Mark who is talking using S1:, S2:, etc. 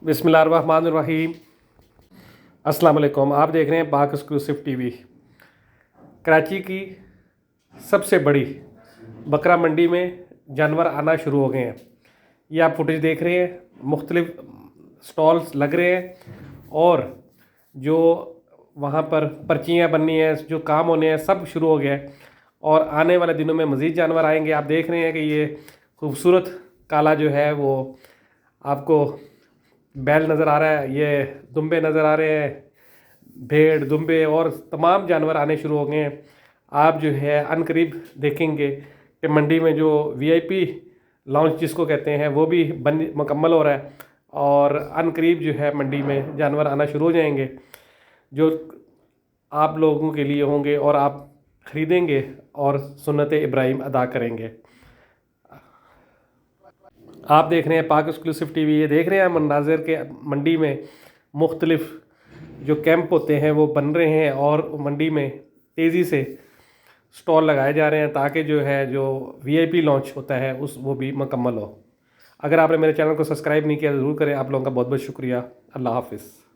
S1: बिस्मिल्लाहिर्रहमानिर्रहीम। अस्सलाम वालेकुम। आप देख रहे हैं पाक एक्सक्लूसिव टीवी। कराची की सबसे बड़ी बकरा मंडी में जानवर आना शुरू हो गए हैं। ये आप फुटेज देख रहे हैं, मुख्तलिफ स्टॉल्स लग रहे हैं और जो वहाँ पर पर्चियाँ बननी हैं, जो काम होने हैं, सब शुरू हो गया है और आने वाले दिनों में मज़ीद जानवर आएंगे। आप देख रहे हैं कि ये खूबसूरत काला जो है वो आपको बैल नज़र आ रहा है, ये दुम्बे नज़र आ रहे हैं, भेड़ दुम्बे और तमाम जानवर आने शुरू हो गए हैं। आप जो है अनकरीब देखेंगे कि मंडी में जो वीआईपी लॉन्च जिसको कहते हैं वो भी मुकम्मल हो रहा है और अनकरीब जो है मंडी में जानवर आना शुरू हो जाएंगे जो आप लोगों के लिए होंगे और आप ख़रीदेंगे और सुन्नत इब्राहिम अदा करेंगे। आप देख रहे हैं पाक एक्सक्लूसिव टीवी। ये देख रहे हैं मंडाज़र के मंडी में मुख्तलिफ जो कैंप होते हैं वो बन रहे हैं और मंडी में तेज़ी से स्टॉल लगाए जा रहे हैं ताकि जो है जो वीआईपी लॉन्च होता है वो भी मुकम्मल हो। अगर आपने मेरे चैनल को सब्सक्राइब नहीं किया ज़रूर करें। आप लोगों का बहुत बहुत शुक्रिया। अल्लाह हाफ़िज़।